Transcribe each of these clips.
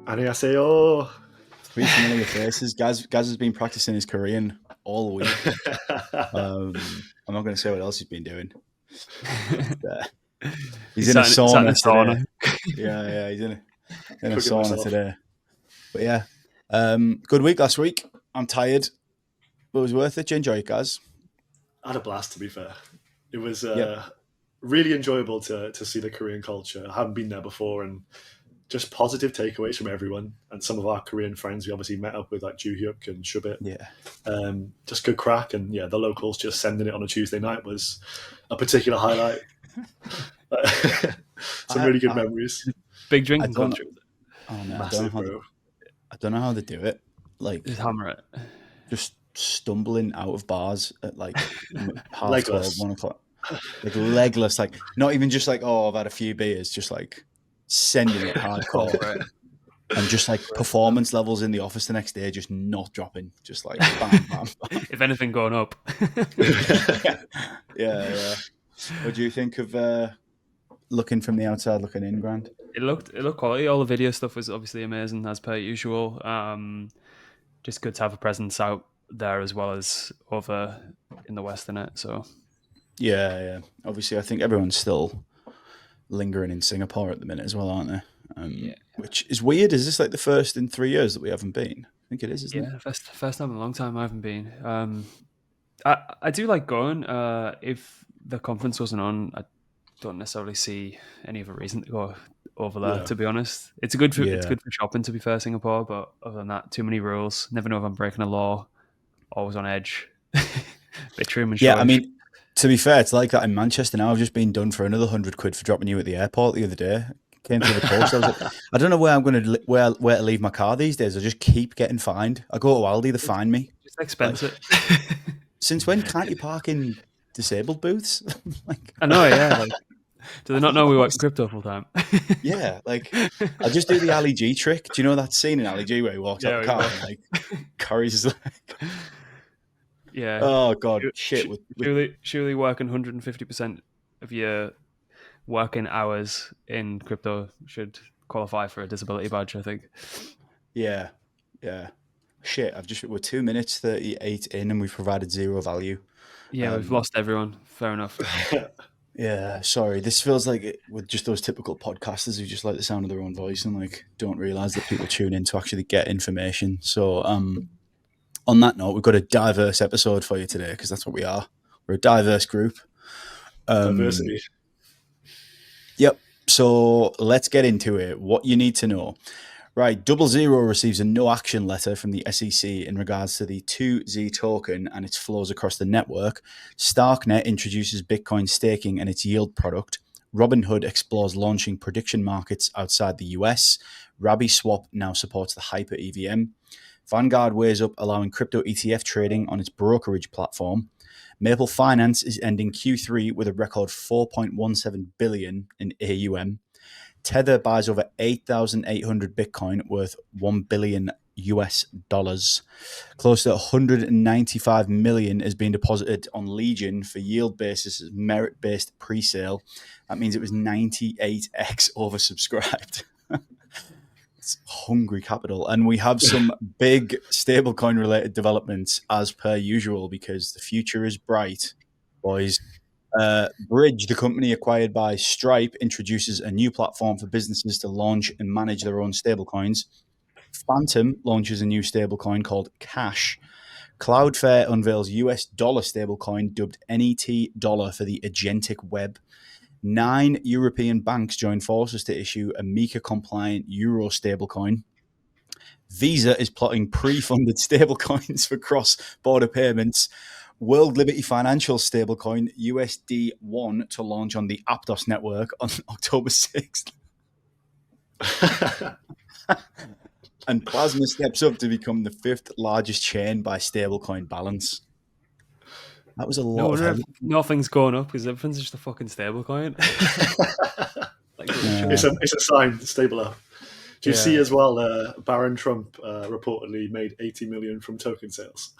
안녕하세요. Three familiar faces. Gaz has been practicing his Korean all week. I'm not going to say what else he's been doing. He's in a sauna today. Yeah, he's in a sauna today. But yeah, good week last week. I'm tired, but it was worth it. Did you enjoy it, Gaz? I had a blast, to be fair. It was really enjoyable to see the Korean culture. I haven't been there before, and just positive takeaways from everyone. And some of our Korean friends we obviously met up with, like Joo-hyuk and Shubit. Yeah. Just good crack. And yeah, the locals just sending it on a Tuesday night was a particular highlight. Some really good memories. Big drinking culture. Massive, bro. I don't know how they do it. Like, just hammer it. Just stumbling out of bars at like half legless. 12, 1 o'clock. Like legless, like not even just like, oh, I've had a few beers, just like sending it hardcore. Right. And just like performance levels in the office the next day just not dropping. Just like bam, bam, bam. If anything, going up. Yeah. What do you think of looking from the outside, looking in, Grant? It looked quality. All the video stuff was obviously amazing as per usual. Just good to have a presence out there as well as over in the West, innit? So yeah. Obviously, I think everyone's still lingering in Singapore at the minute as well, aren't they? Which is weird. Is this like the first in 3 years that we haven't been? I think it is, isn't it? Yeah, first time in a long time I haven't been. I do like going. If the conference wasn't on, I don't necessarily see any other reason to go over there. To be honest, it's good for shopping. To be fair, Singapore, but other than that, too many rules. Never know if I'm breaking a law. Always on edge. Bit Truman Show. Yeah, I mean, to be fair, it's like that in Manchester now. I've just been done for another £100 for dropping you at the airport the other day. Came through the post. I was like, I don't know where I'm going to where to leave my car these days. I just keep getting fined. I go to Aldi, they fine me. It's expensive. Like, since when can't you park in disabled booths? Like, I know, yeah. Like, do they not know we work in crypto full time? Yeah, like I just do the Ali G trick. Do you know that scene in Ali G where he walks out the car and like carries his leg? Yeah. Oh god, shit. Surely working 150% of your working hours in crypto should qualify for a disability badge, I think. Yeah. Shit, we're 2 minutes 38 in and we've provided zero value. Yeah, we've lost everyone. Fair enough. Yeah, sorry. This feels like with just those typical podcasters who just like the sound of their own voice and like don't realize that people tune in to actually get information. So on that note, we've got a diverse episode for you today because that's what we are. We're a diverse group. Diversity. Yep. So let's get into it. What you need to know. Right. 00 receives a no action letter from the SEC in regards to the 2Z token and its flows across the network. Starknet introduces Bitcoin staking and its yield product. Robinhood explores launching prediction markets outside the US. RabiSwap now supports the Hyper EVM. Vanguard weighs up allowing crypto ETF trading on its brokerage platform. Maple Finance is ending Q3 with a record 4.17 billion in AUM. Tether buys over 8,800 Bitcoin worth $1 billion US. Close to 195 million has been deposited on Legion for yield basis as merit-based pre-sale. That means it was 98x oversubscribed. It's hungry capital. And we have some big stablecoin related developments as per usual because the future is bright, boys. Bridge, the company acquired by Stripe, introduces a new platform for businesses to launch and manage their own stablecoins. Phantom launches a new stablecoin called Cash. Cloudflare unveils US dollar stablecoin dubbed NET dollar for the agentic web. 9 European banks join forces to issue a MiCA-compliant euro stablecoin. Visa is plotting pre-funded stablecoins for cross-border payments. World Liberty Financial stablecoin USD1 to launch on the Aptos network on October 6th. And Plasma steps up to become the 5th largest chain by stablecoin balance. That was a lot of nothing's going up because everything's just a fucking stablecoin. It's a sign, stable up. Do you see as well, Baron Trump reportedly made 80 million from token sales?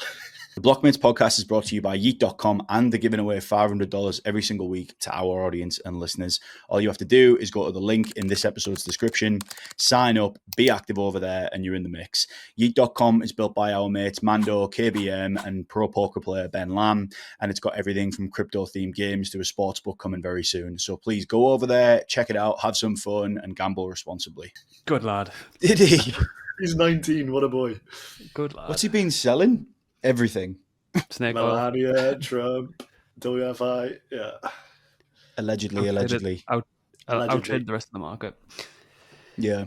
The Blockmates podcast is brought to you by Yeet.com, and they're giving away $500 every single week to our audience and listeners. All you have to do is go to the link in this episode's description, sign up, be active over there, and you're in the mix. Yeet.com is built by our mates Mando, KBM, and pro poker player Ben Lamb, and it's got everything from crypto-themed games to a sportsbook coming very soon. So please go over there, check it out, have some fun, and gamble responsibly. Good lad. Did he? He's 19. What a boy. Good lad. What's he been selling? Everything. Snake oil. Melania, Trump, WFI. Yeah. Allegedly. Allegedly. Outtrade the rest of the market. Yeah.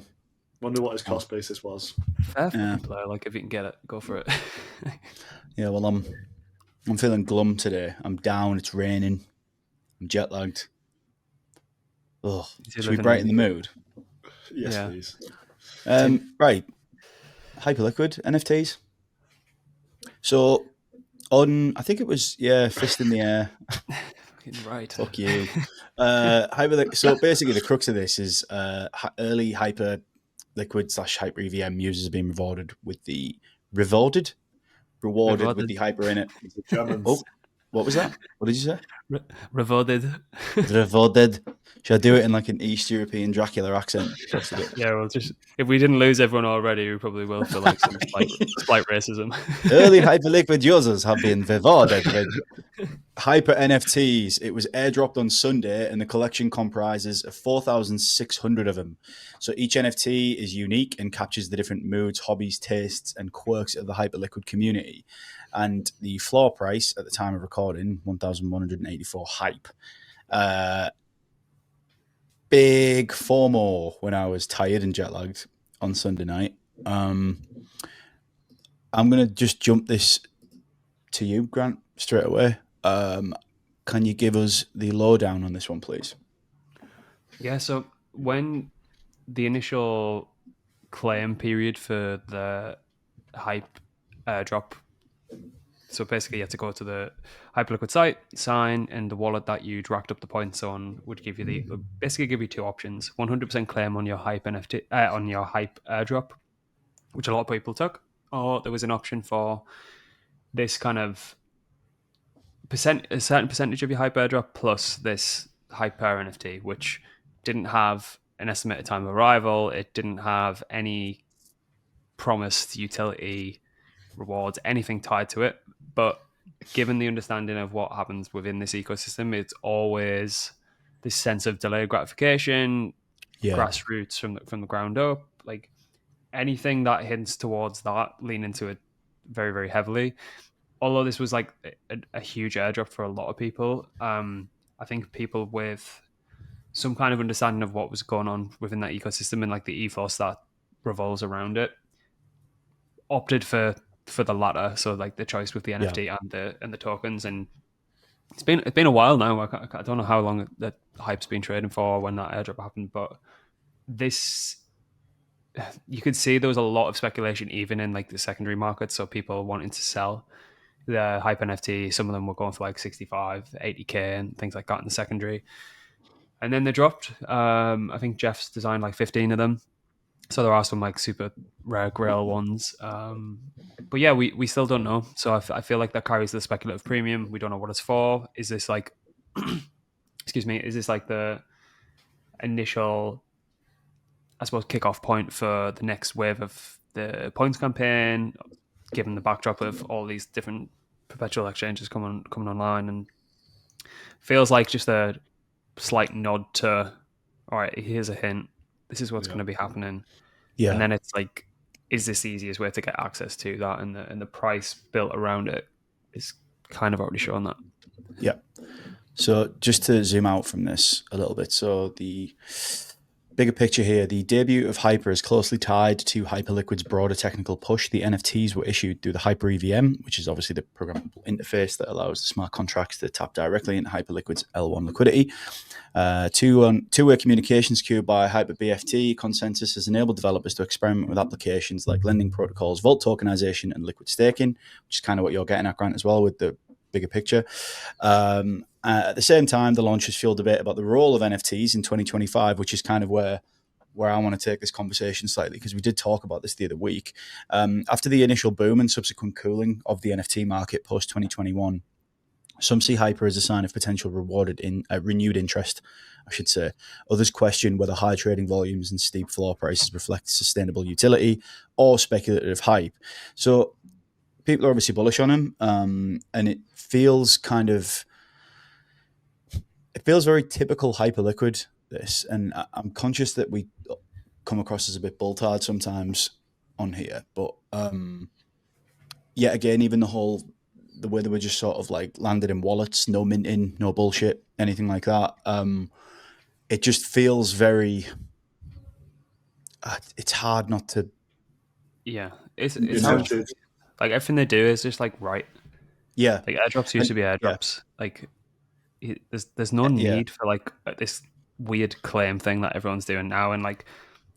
Wonder what his cost basis was. Fair player. Like, if you can get it, go for it. Yeah, well, I'm feeling glum today. I'm down. It's raining. I'm jet lagged. Oh, should we brighten the mood? Yes, please. Right. Hyperliquid NFTs. So, I think it was, fist in the air. Right. Fuck you. So basically the crux of this is early Hyperliquid / Hyper EVM users have been rewarded with the Hyper in it. Oh, what was that? What did you say? Rewarded. Rewarded. Should I do it in like an East European Dracula accent? Yeah, well, just if we didn't lose everyone already, we probably will for like some slight racism. Early Hyperliquid users have been rewarded with Hyper NFTs. It was airdropped on Sunday, and the collection comprises of 4,600 of them. So each NFT is unique and captures the different moods, hobbies, tastes, and quirks of the Hyperliquid community. And the floor price at the time of recording, 1,184 hype. Big FOMO when I was tired and jet lagged on Sunday night. I'm going to just jump this to you, Grant, straight away. Can you give us the lowdown on this one, please? Yeah, so when the initial claim period for the hype airdrop, so basically you have to go to the Hyperliquid site, sign, and the wallet that you'd racked up the points on would give you give you two options: 100% claim on your hype NFT, on your hype airdrop, which a lot of people took, or there was an option for this kind of a certain percentage of your hype airdrop plus this Hypurr NFT, which didn't have an estimated time of arrival. It didn't have any promised utility, rewards, anything tied to it. But given the understanding of what happens within this ecosystem, it's always this sense of delayed gratification, grassroots from the ground up. Like anything that hints towards that, lean into it very, very heavily. Although this was like a huge airdrop for a lot of people, I think people with some kind of understanding of what was going on within that ecosystem and like the ethos that revolves around it opted for the latter. So like the choice with the NFT and the tokens. And it's been a while now. I don't know how long the hype's been trading for when that airdrop happened, but this, you could see there was a lot of speculation even in like the secondary market. So people wanting to sell the hype NFT, some of them were going for like 65, 80k and things like that in the secondary. And then they dropped. I think Jeff's designed like 15 of them. So there are some like super rare grail ones. But yeah, we still don't know. So I feel like that carries the speculative premium. We don't know what it's for. Is this like, excuse me, is this like the initial, I suppose, kickoff point for the next wave of the points campaign, given the backdrop of all these different perpetual exchanges coming online, and feels like just a slight nod to, all right, here's a hint. This is what's going to be happening. Yeah. And then it's like, is this the easiest way to get access to that? And the price built around it is kind of already shown that. Yeah. So just to zoom out from this a little bit. So the bigger picture here, the debut of Hyper is closely tied to Hyperliquid's broader technical push. The NFTs were issued through the Hyper EVM, which is obviously the programmable interface that allows the smart contracts to tap directly into Hyperliquid's L1 liquidity. Two-way communication secured by HyperBFT consensus has enabled developers to experiment with applications like lending protocols, vault tokenization, and liquid staking, which is kind of what you're getting at, Grant, as well, with the bigger picture. At the same time, the launch has fueled debate about the role of NFTs in 2025, which is kind of where where I want to take this conversation slightly, because we did talk about this the other week. After the initial boom and subsequent cooling of the NFT market post 2021, some see Hypurr as a sign of potential renewed interest, I should say. Others question whether high trading volumes and steep floor prices reflect sustainable utility or speculative hype. So people are obviously bullish on him, and it feels very typical Hyperliquid, this. And I'm conscious that we come across as a bit bull-tired sometimes on here, but yet again, even the way they were just sort of like landed in wallets, no minting, no bullshit, anything like that. It just feels very. It's hard not to. Yeah, it's hard. Like everything they do is just like right. Yeah, like airdrops used to be airdrops. Yeah. Like there's no need for like this weird claim thing that everyone's doing now, and like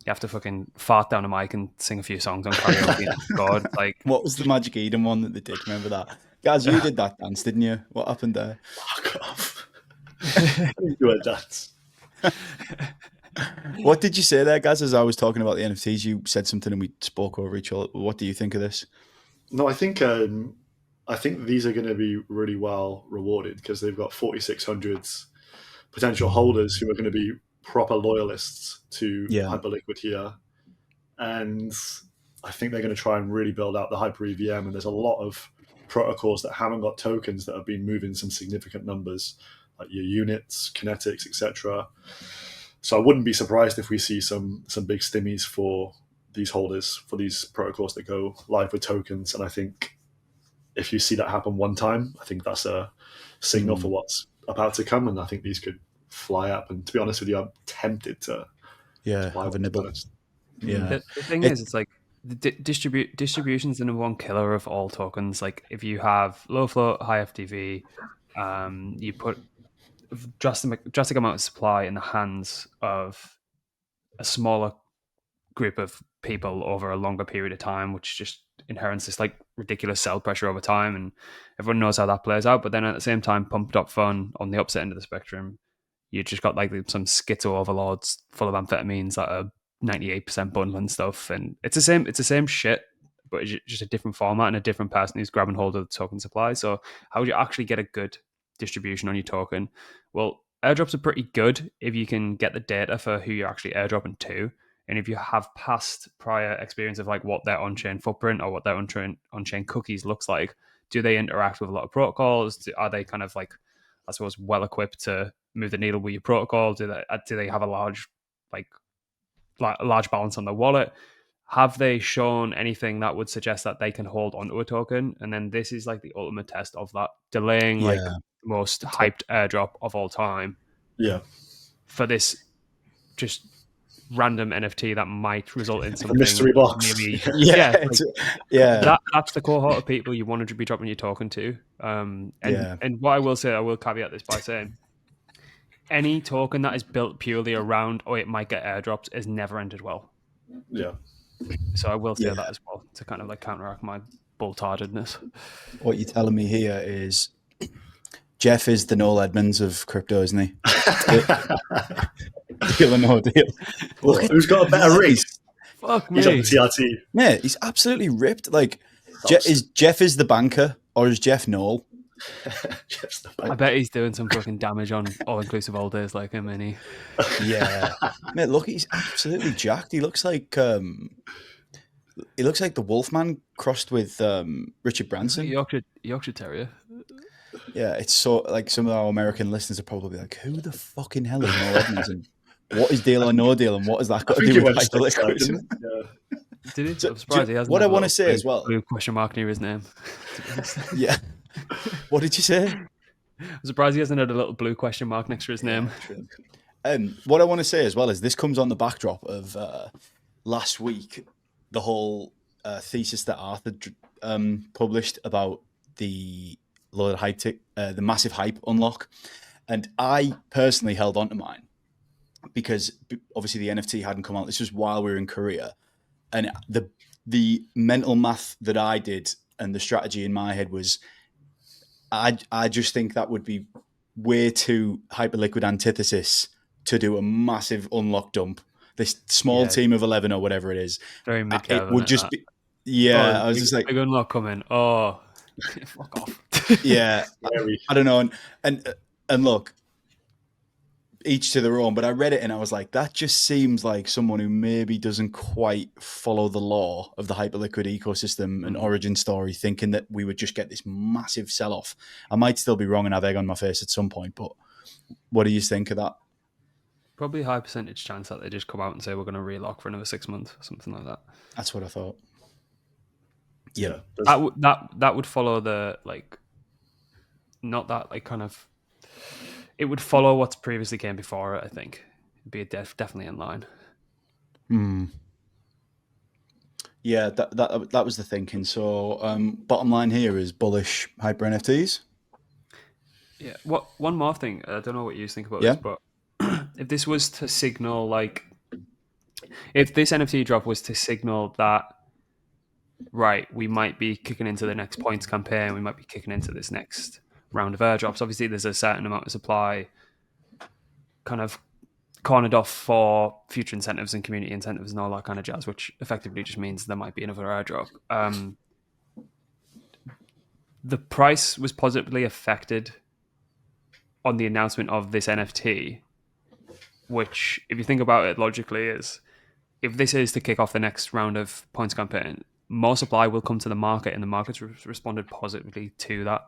you have to fucking fart down a mic and sing a few songs on karaoke. God, like what was the Magic Eden one that they did? Remember that? Guys, you did that dance, didn't you? What happened there? Fuck off. You a dance. What did you say there, guys? As I was talking about the NFTs, you said something and we spoke over each other. What do you think of this? No, I think these are going to be really well rewarded, because they've got 4,600 potential holders who are going to be proper loyalists to Hyperliquid here. And I think they're going to try and really build out the Hyper EVM. And there's a lot of protocols that haven't got tokens that have been moving some significant numbers, like your units, kinetics, etc. So I wouldn't be surprised if we see some big stimmies for these holders, for these protocols that go live with tokens. And I think if you see that happen one time, I think that's a signal for what's about to come. And I think these could fly up. And to be honest with you, I'm tempted to have a nibble. The thing is, it's like the distribution's the number one killer of all tokens. Like if you have low float, high FTV, you put drastic amount of supply in the hands of a smaller group of people over a longer period of time, which just inherits this like ridiculous sell pressure over time, and everyone knows how that plays out. But then at the same time, pump.fun on the opposite end of the spectrum, you just got like some schizo overlords full of amphetamines that are 98% bundling stuff, and it's the same shit, but it's just a different format and a different person who's grabbing hold of the token supply. So how would you actually get a good distribution on your token? Well, airdrops are pretty good if you can get the data for who you're actually airdropping to, and if you have past prior experience of like what their on-chain footprint or what their on-chain cookies looks like. Do they interact with a lot of protocols? Are they kind of like, I suppose, well equipped to move the needle with your protocol? Do they have a large balance on their wallet? Have they shown anything that would suggest that they can hold onto a token? And then this is like the ultimate test of that, delaying like the most hyped airdrop of all time. Yeah. For this just random NFT that might result in something. A mystery box. Maybe, that's the cohort of people you want to be dropping your token to. And what I will say, I will caveat this by saying, any token that is built purely around, it might get airdrops, is never ended well. Yeah. So I will say that as well, to kind of like counteract my bull-tardedness. What you're telling me here is Jeff is the Noel Edmonds of crypto, isn't he? Deal or no deal. Look, who's got a better race? Fuck me. He's on the TRT. Yeah, he's absolutely ripped. Like, Jeff is the banker, or is Jeff Noel? Jeff's the banker. I bet he's doing some fucking damage on all-inclusive all days like him, ain't he? Yeah. Mate, look, he's absolutely jacked. He looks like the Wolfman crossed with Richard Branson. Yorkshire Terrier. Yeah, it's so like some of our American listeners are probably like, who the fucking hell is Noel Edmonds? And what is deal or no deal, and what has that got to do with Hyperliquid? Did he? I'm surprised he hasn't. What I want to say as well, blue question mark near his name. Yeah. What did you say? I'm surprised he hasn't had a little blue question mark next to his name. What I want to say as well is this comes on the backdrop of last week, the whole thesis that Arthur published about the load of hype, the massive hype unlock, and I personally held on to mine because obviously the NFT hadn't come out. This was while we were in Korea, and the mental math that I did and the strategy in my head was, I just think that would be way too Hyperliquid antithesis to do a massive unlock dump this small Yeah. team of 11 or whatever it is. Very mid-cap. It would just be, yeah. I was just like, big unlock coming. Oh, fuck off. yeah. I don't know, and look, each to their own, but I read it and I was like, that just seems like someone who maybe doesn't quite follow the law of the Hyperliquid ecosystem and origin story, thinking that we would just get this massive sell-off. I might still be wrong and have egg on my face at some point, but what do you think of that? Probably a high percentage chance that they just come out and say we're going to relock for another 6 months or something like that. That's what I thought. Yeah. That would follow the, like, not that, like, kind of, it would follow what's previously came before it, I think. It'd be definitely in line. Yeah, that was the thinking. So bottom line here is bullish Hyper NFTs. Yeah. One more thing. I don't know what you think about this, but if this was to signal, like, if this NFT drop was to signal that, right, we might be kicking into the next points campaign, we might be kicking into this next round of airdrops. Obviously, there's a certain amount of supply kind of cornered off for future incentives and community incentives and all that kind of jazz, which effectively just means there might be another airdrop. The price was positively affected on the announcement of this NFT, which, if you think about it logically, is if this is to kick off the next round of points campaign, more supply will come to the market, and the market's responded positively to that,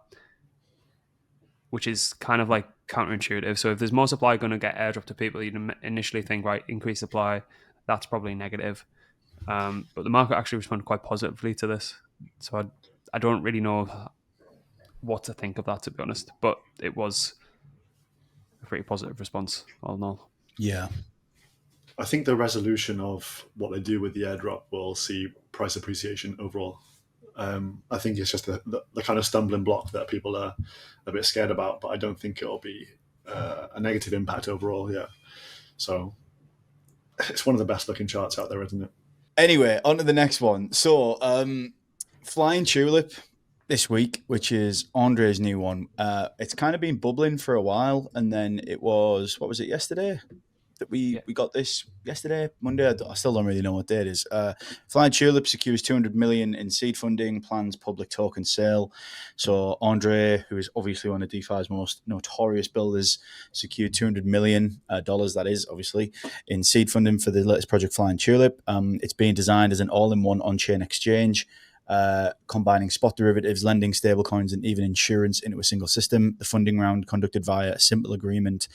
which is kind of like counterintuitive. So if there's more supply going to get airdropped to people, you'd initially think, right, increase supply, that's probably negative. But the market actually responded quite positively to this. So I don't really know what to think of that, to be honest. But it was a pretty positive response, all in all. Yeah. I think the resolution of what they do with the airdrop will see price appreciation overall. I think it's just the kind of stumbling block that people are a bit scared about, but I don't think it'll be a negative impact overall. Yeah. So it's one of the best looking charts out there, isn't it? Anyway, on to the next one. So Flying Tulip this week, which is Andre's new one. It's kind of been bubbling for a while, and then it was, what was it, yesterday? That we got this yesterday, Monday. I still don't really know what day it is. Flying Tulip secures 200 million in seed funding, plans public token sale. So Andre, who is obviously one of DeFi's most notorious builders, secured $200 million, that is, obviously, in seed funding for the latest project, Flying Tulip. It's being designed as an all-in-one on-chain exchange, combining spot derivatives, lending, stablecoins, and even insurance into a single system. The funding round, conducted via a simple agreement,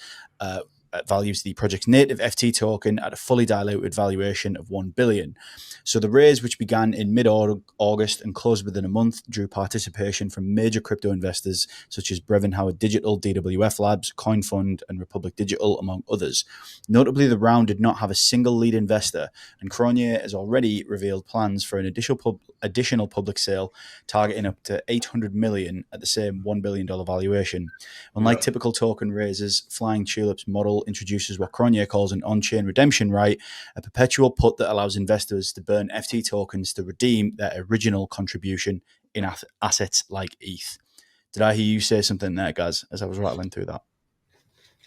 values the project's native FT token at a fully diluted valuation of $1 billion. So the raise, which began in mid-August and closed within a month, drew participation from major crypto investors such as Brevin Howard Digital, DWF Labs, Coin Fund, and Republic Digital, among others. Notably, the round did not have a single lead investor, and Cronje has already revealed plans for an additional public sale targeting up to $800 million at the same $1 billion valuation. Unlike typical token raises, Flying Tulip's model introduces what Cronje calls an on-chain redemption right, a perpetual put that allows investors to burn FT tokens to redeem their original contribution in assets like ETH. Did I hear you say something there, Gaz, as I was rattling through that?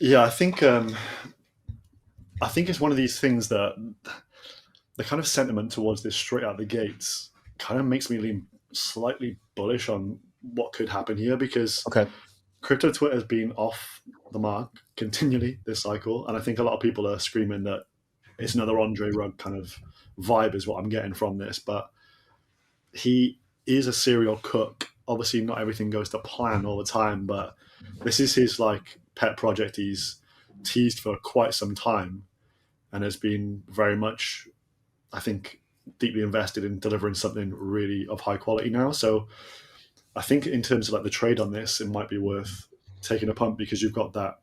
Yeah, I think it's one of these things that the kind of sentiment towards this straight out the gates kind of makes me lean slightly bullish on what could happen here, because crypto Twitter has been off the mark continually this cycle, and I think a lot of people are screaming that it's another Andre Rugg kind of vibe is what I'm getting from this. But he is a serial cook. Obviously, not everything goes to plan all the time, but this is his like pet project he's teased for quite some time, and has been very much, I think, deeply invested in delivering something really of high quality now. So I think in terms of like the trade on this, it might be worth taking a punt, because you've got that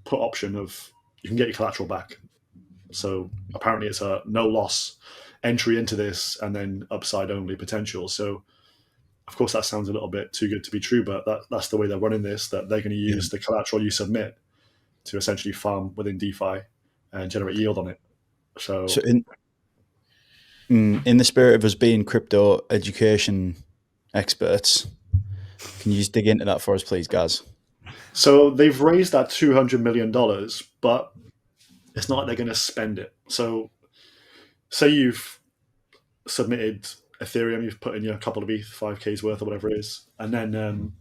put option of you can get your collateral back. So apparently it's a no loss entry into this and then upside only potential. So of course that sounds a little bit too good to be true, but that's the way they're running this, that they're going to use the collateral you submit to essentially farm within DeFi and generate yield on it. So in the spirit of us being crypto education experts, can you just dig into that for us, please, Gaz? So they've raised that $200 million, but it's not like they're going to spend it. So say you've submitted Ethereum, you've put in your couple of ETH, 5K's worth or whatever it is, and then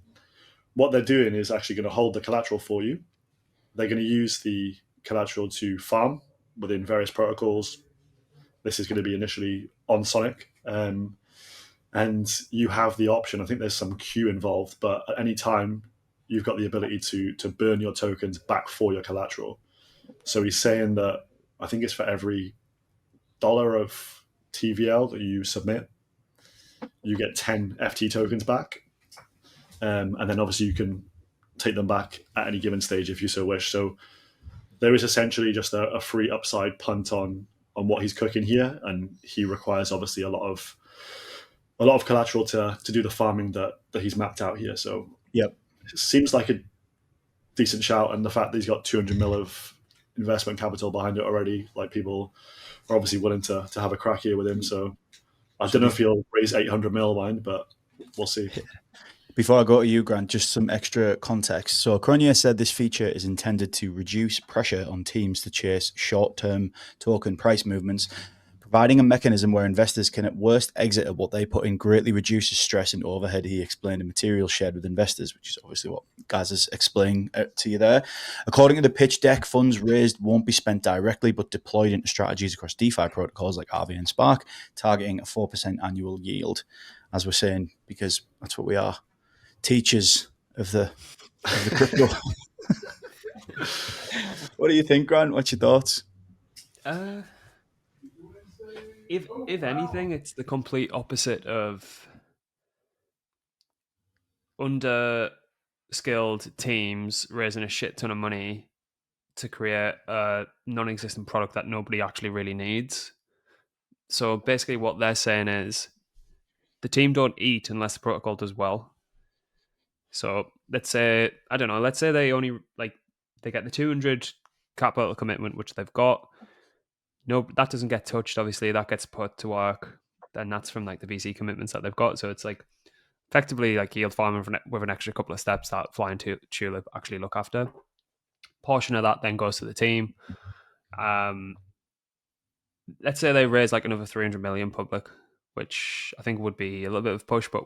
what they're doing is actually going to hold the collateral for you. They're going to use the collateral to farm within various protocols. This is going to be initially on Sonic. And you have the option, I think there's some queue involved, but at any time, you've got the ability to burn your tokens back for your collateral. So he's saying that I think it's for every dollar of TVL that you submit, you get 10 FT tokens back. And then obviously you can take them back at any given stage if you so wish. So there is essentially just a free upside punt on what he's cooking here, and he requires obviously a lot of collateral to do the farming that he's mapped out here. So Yep. it seems like a decent shout, and the fact that he's got 200 mil of investment capital behind it already, like people are obviously willing to have a crack here with him. So I don't know if he'll raise 800 mil mind, but we'll see. Before I go to you, Grant, just some extra context. So Cronje said this feature is intended to reduce pressure on teams to chase short-term token price movements, providing a mechanism where investors can at worst exit at what they put in greatly reduces stress and overhead. He explained a material shared with investors, which is obviously what Gaz is explaining to you there. According to the pitch deck, funds raised won't be spent directly, but deployed into strategies across DeFi protocols like Aave and Spark, targeting a 4% annual yield, as we're saying, because that's what we are. Teachers of the crypto. What do you think, Grant? What's your thoughts? If anything, it's the complete opposite of under-skilled teams raising a shit ton of money to create a non-existent product that nobody actually really needs. So basically what they're saying is the team don't eat unless the protocol does well. So let's say they only they get the 200 capital commitment, which they've got. No, that doesn't get touched. Obviously, that gets put to work. Then that's from like the VC commitments that they've got. So it's like effectively like yield farming with an extra couple of steps that Flying Tulip actually look after. Portion of that then goes to the team. Let's say they raise like another 300 million public, which I think would be a little bit of a push, but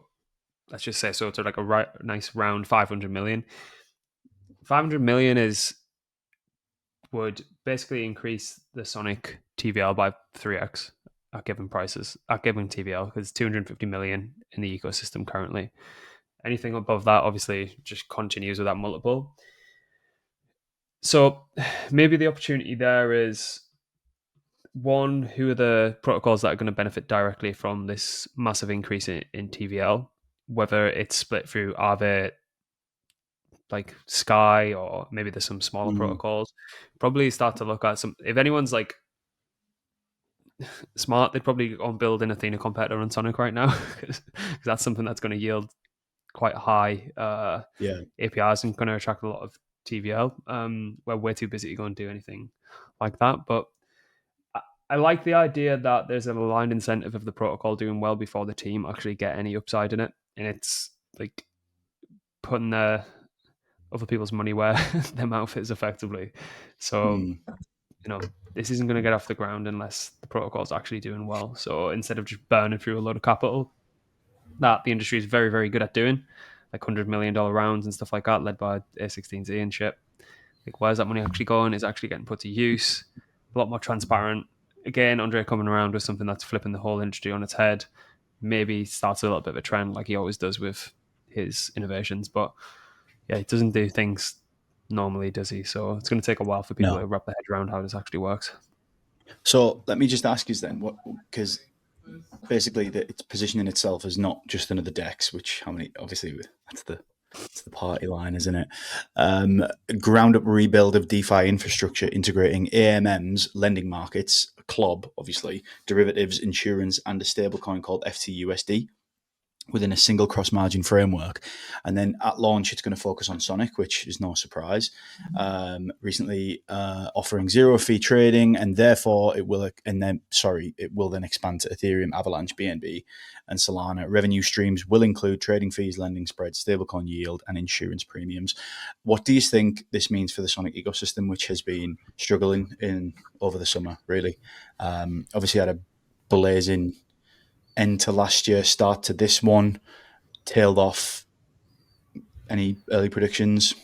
let's just say so to like a nice round 500 million. 500 million would basically increase the Sonic TVL by 3x at given prices, at given TVL, because 250 million in the ecosystem currently. Anything above that obviously just continues with that multiple. So maybe the opportunity there is, one, who are the protocols that are going to benefit directly from this massive increase in TVL, whether it's split through Aave, like Sky, or maybe there's some smaller protocols. Probably start to look at some, if anyone's like smart, they'd probably go and build an Athena competitor on Sonic right now, because that's something that's going to yield quite high APRs and going to attract a lot of TVL. We're way too busy to go and do anything like that. But I like the idea that there's an aligned incentive of the protocol doing well before the team actually get any upside in it. And it's like putting other people's money where their mouth is, effectively. So, this isn't going to get off the ground unless the protocol is actually doing well. So instead of just burning through a load of capital that the industry is very, very good at doing, like $100 million rounds and stuff like that, led by A16Z and shit. Like, where's that money actually going? Is actually getting put to use? A lot more transparent. Again, Andre coming around with something that's flipping the whole industry on its head. Maybe starts a little bit of a trend like he always does with his innovations. But yeah, he doesn't do things normally, does he? So it's going to take a while for people to wrap their head around how this actually works. So let me just ask you then, because basically it's positioning itself as not just another DEX, which obviously that's the party line, isn't it? Ground up rebuild of DeFi infrastructure, integrating AMMs, lending markets, CLOB, obviously, derivatives, insurance, and a stablecoin called FTUSD. within a single cross-margin framework. And then at launch, it's going to focus on Sonic, which is no surprise. Recently offering zero-fee trading, and therefore it will then expand to Ethereum, Avalanche, BNB, and Solana. Revenue streams will include trading fees, lending spreads, stablecoin yield, and insurance premiums. What do you think this means for the Sonic ecosystem, which has been struggling over the summer, really? Obviously had a blazing end to last year, start to this one, tailed off. Any early predictions?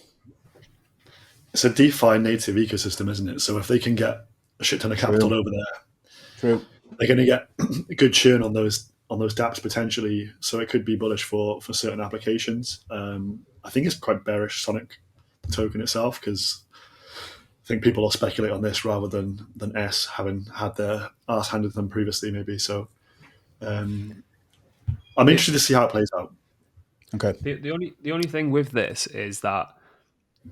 It's a DeFi native ecosystem, isn't it? So if they can get a shit ton of capital over there, they're going to get a good churn on those dApps potentially. So it could be bullish for certain applications. I think it's quite bearish Sonic, the token itself, because I think people will speculate on this rather than S having had their ass handed to them previously, maybe. So I'm interested to see how it plays out. Okay. The only thing with this is that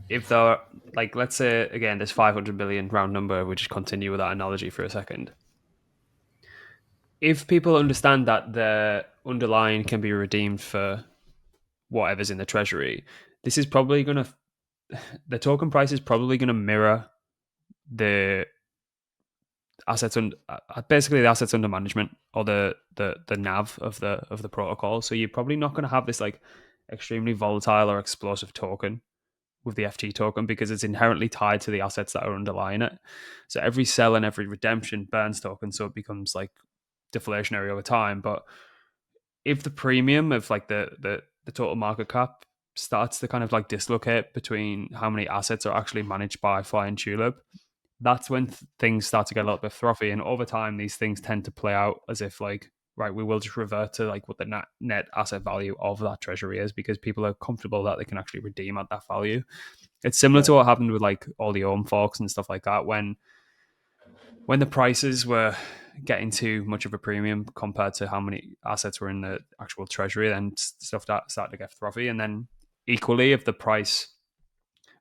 if there, like, let's say again, there's 500 billion round number, we just continue with that analogy for a second. If people understand that the underlying can be redeemed for whatever's in the treasury, this is probably going to, the token price is probably going to mirror the assets and basically the assets under management, or the NAV of the protocol. So you're probably not going to have this like extremely volatile or explosive token with the FT token, because it's inherently tied to the assets that are underlying it. So every sell and every redemption burns token, so it becomes like deflationary over time. But if the premium of like the total market cap starts to kind of like dislocate between how many assets are actually managed by Flying Tulip, that's when things start to get a little bit frothy. And over time, these things tend to play out as if like, right, we will just revert to like what the net asset value of that treasury is, because people are comfortable that they can actually redeem at that value. It's similar to what happened with like all the ohm forks and stuff like that. When the prices were getting too much of a premium compared to how many assets were in the actual treasury, then stuff that started to get frothy. And then equally, if the price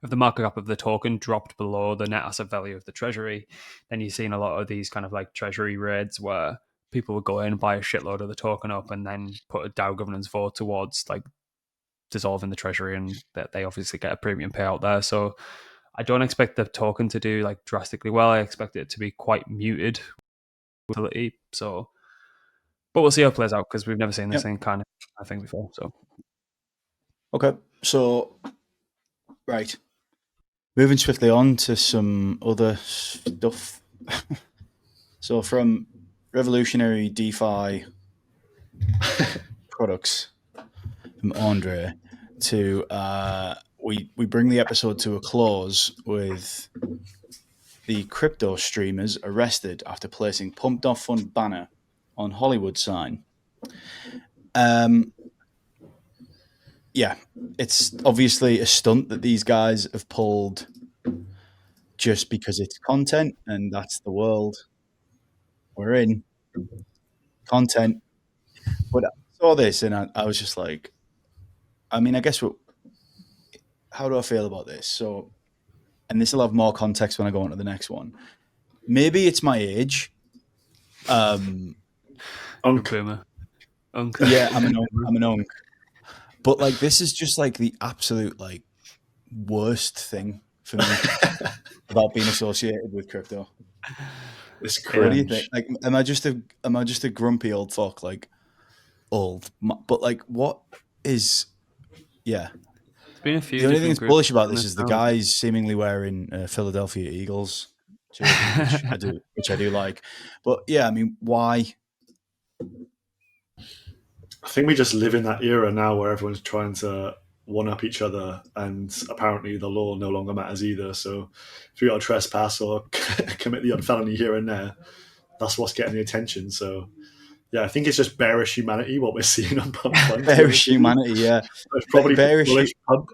of the market cap of the token dropped below the net asset value of the treasury, then you're seeing a lot of these kind of like treasury raids where people would go in and buy a shitload of the token up and then put a DAO governance vote towards like dissolving the treasury, and that they obviously get a premium payout there. So I don't expect the token to do like drastically well. I expect it to be quite muted utility. So, but we'll see how it plays out, because we've never seen this thing kind of thing before. So, okay, so right, moving swiftly on to some other stuff. So from revolutionary DeFi products from Andre to we bring the episode to a close with the crypto streamers arrested after placing pump.fun banner on Hollywood sign. Yeah, it's obviously a stunt that these guys have pulled just because it's content, and that's the world we're in. Content. But I saw this and I was just like, I mean, I guess how do I feel about this? So, and this will have more context when I go on to the next one. Maybe it's my age. Boomer. Yeah, I'm an unk. But like, this is just like the absolute like worst thing for me about being associated with crypto. It's cringe. What do you think? Like, am I just a grumpy old fuck? Like old, but like, what is? Yeah. It's been a few. The only thing that's bullish about this is the guys seemingly wearing Philadelphia Eagles jerseys, which I do like. But yeah, I mean, why? I think we just live in that era now where everyone's trying to one-up each other, and apparently the law no longer matters either. So if you got a trespass or commit the odd felony here and there, that's what's getting the attention. So yeah, I think it's just bearish humanity, what we're seeing on pump.fun. Bearish humanity, yeah. It's probably bearish bullish pump.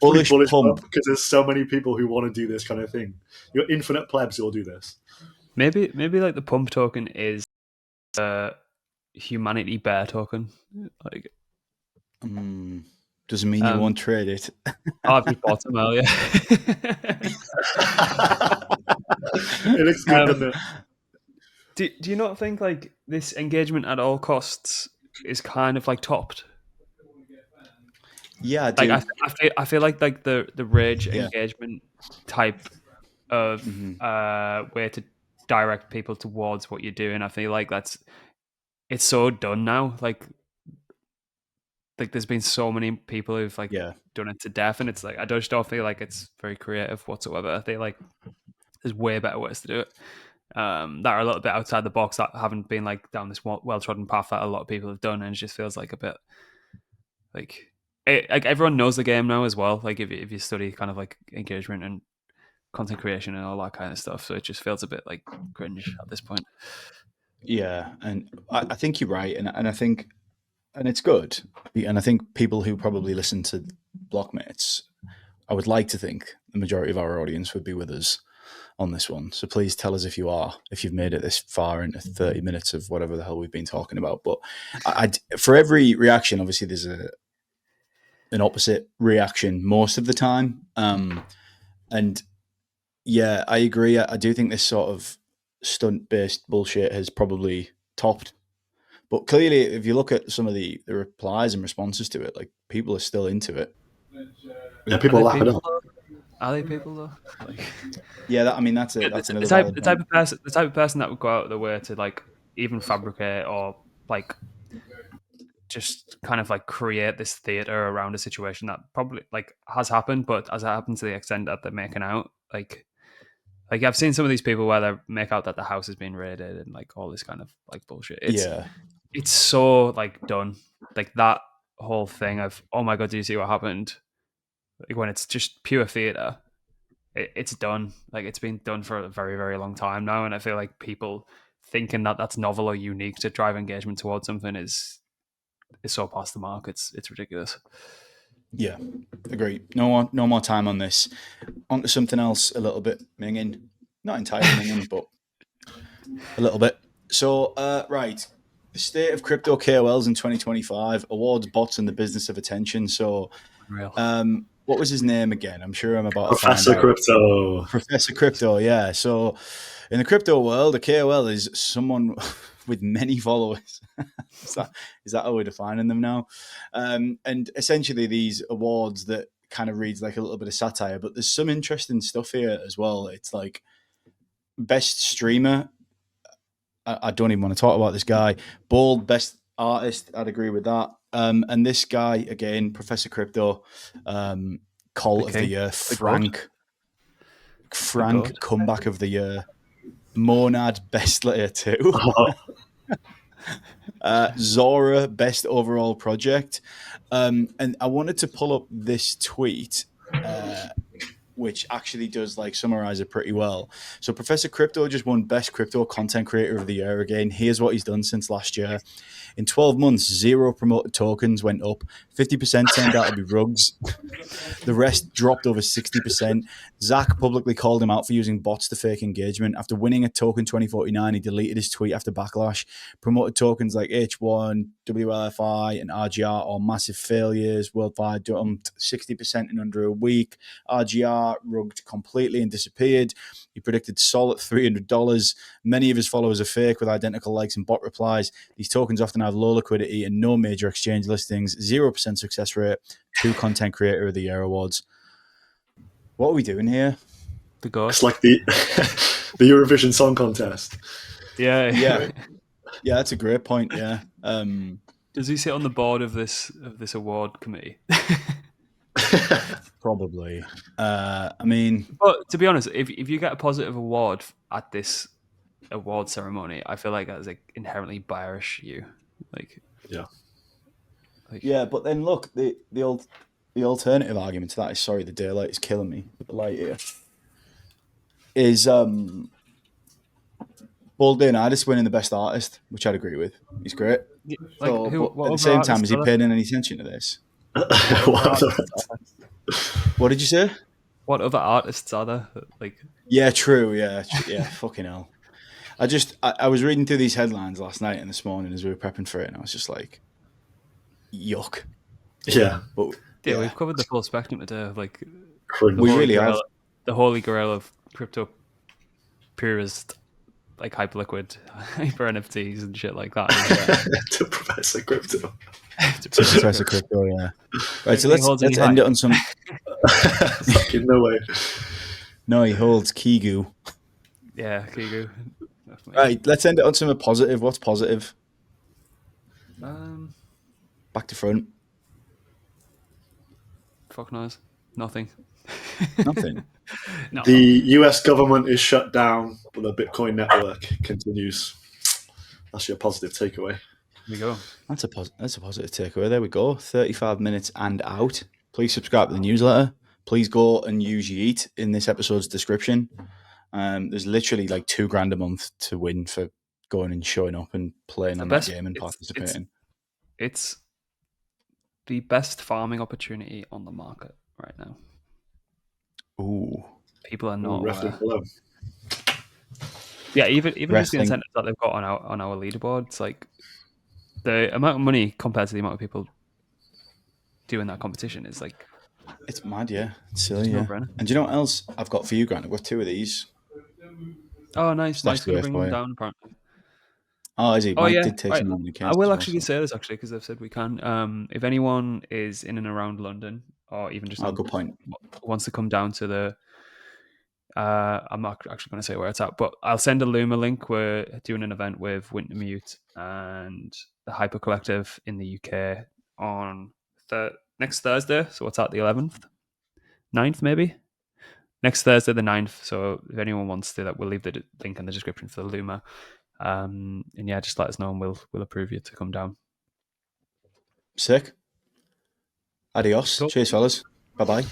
bullish pump. Because there's so many people who want to do this kind of thing. You're infinite plebs who will do this. Maybe like the pump token is humanity bear token. Like, doesn't mean you won't trade it. I've just bought them earlier. It looks good, doesn't it? Do you not think like this engagement at all costs is kind of like topped. Yeah, I do. Like I feel like the rage engagement type of way to direct people towards what you're doing. I feel like it's so done now. Like there's been so many people who've like done it to death, and it's like I just don't feel like it's very creative whatsoever. I feel like there's way better ways to do it. That are a little bit outside the box, that haven't been like down this well-trodden path that a lot of people have done, and it just feels like a bit like everyone knows the game now as well. Like if you study kind of like engagement and content creation and all that kind of stuff, so it just feels a bit like cringe at this point. Yeah, and I think you're right, and I think, and it's good, and I think people who probably listen to Blockmates, I would like to think the majority of our audience would be with us on this one. So please tell us if you are, if you've made it this far into 30 minutes of whatever the hell we've been talking about. But for every reaction, obviously there's an opposite reaction most of the time. And yeah, I agree. I do think this sort of stunt-based bullshit has probably topped. But clearly, if you look at some of the replies and responses to it, like people are still into it. Yeah, people are laughing up. Are they people though? Like, yeah, that's it. That's another the type of person that would go out of their way to like even fabricate or like just kind of like create this theater around a situation that probably like has happened, but has happened to the extent that they're making out. Like I've seen some of these people where they make out that the house has been raided and like all this kind of like bullshit. It's so like done. Like that whole thing of, oh my god, do you see what happened? Like when it's just pure theater, it's done. Like it's been done for a very, very long time now, and I feel like people thinking that that's novel or unique to drive engagement towards something is so past the mark. It's ridiculous. Yeah, agree. No more time on this. On to something else a little bit minging. Not entirely minging, but a little bit. So, right. The state of crypto KOLs in 2025 awards bots and the business of attention. So, what was his name again? I'm sure I'm about Professor to find Crypto. out. Professor Crypto, yeah. So, in the crypto world, a KOL is someone with many followers. is that how we're defining them now? And essentially, these awards that kind of reads like a little bit of satire, but there's some interesting stuff here as well. It's like best streamer. I don't even want to talk about this guy. Bald best artist. I'd agree with that. And this guy again, Professor Crypto, Call of the Year, Frank Comeback of the Year, Monad Best Layer 2, Zora Best Overall Project. And I wanted to pull up this tweet, which actually does like summarize it pretty well. So Professor Crypto just won Best Crypto Content Creator of the Year again. Here's what he's done since last year. In 12 months, 0 promoted tokens went up. 50% turned out to be rugs. The rest dropped over 60%. Zach publicly called him out for using bots to fake engagement. After winning a token 2049, he deleted his tweet after backlash. Promoted tokens like H1, WLFI, and RGR are massive failures. Worldwide dumped 60% in under a week. RGR rugged completely and disappeared. He predicted Sol at $300. Many of his followers are fake with identical likes and bot replies. These tokens often have low liquidity and no major exchange listings, 0% success rate, 2 Content Creator of the Year awards. What are we doing here? The ghost. It's like the Eurovision Song Contest. Yeah. That's a great point. Yeah. Does he sit on the board of this award committee? Probably. I mean, but to be honest, if you get a positive award at this award ceremony, I feel like that's like inherently bearish. Yeah, but then look, the alternative argument to that is, sorry, the daylight is killing me. The light here is Baldwin-Idis winning the best artist, which I'd agree with. He's great. Like, but at the same time, is he paying any attention to this? What did you say? What other artists are there? Like, yeah, true. Yeah. Fucking hell. I was reading through these headlines last night and this morning as we were prepping for it, and I was just like, yuck. Yeah. But yeah, we've covered the full spectrum today of like we really have the holy grail of crypto purist like Hyperliquid Hypurr NFTs and shit like that. To Professor Crypto. To Professor Crypto, yeah. Right, so let's end it on some. Fucking no way. No, he holds Kigu. Yeah, Kigu. Right, let's end it on something positive. What's positive? Back to front. Fuck knows. Nothing. Nothing. No. The US government is shut down, but the Bitcoin network continues. That's your positive takeaway. There we go. That's a positive takeaway. There we go. 35 minutes and out. Please subscribe to the newsletter. Please go and use Yeet in this episode's description. There's literally like $2,000 a month to win for going and showing up and playing on that game and participating. It's the best farming opportunity on the market right now. Ooh. People are not aware. Below. Yeah, even just the incentives that they've got on our leaderboard, it's like the amount of money compared to the amount of people doing that competition is like, it's mad, yeah. It's silly, yeah. No-brainer. And do you know what else I've got for you, Grant? I've got 2 of these. Oh, nice. Mike's going to bring them down, apparently. Oh, is he? Mike did take some on the I will actually say this, actually, because they've said we can. If anyone is in and around London, or even just good point. wants to come down to the... I'm not actually going to say where it's at, but I'll send a Luma link. We're doing an event with Wintermute and the Hyper Collective in the UK on next Thursday. So what's that, the 11th? 9th, maybe? Next Thursday, the 9th. So if anyone wants to, we'll leave the link in the description for the Luma. And yeah, just let us know and we'll approve you to come down. Sick. Adios. Cool. Cheers, fellas. Bye-bye.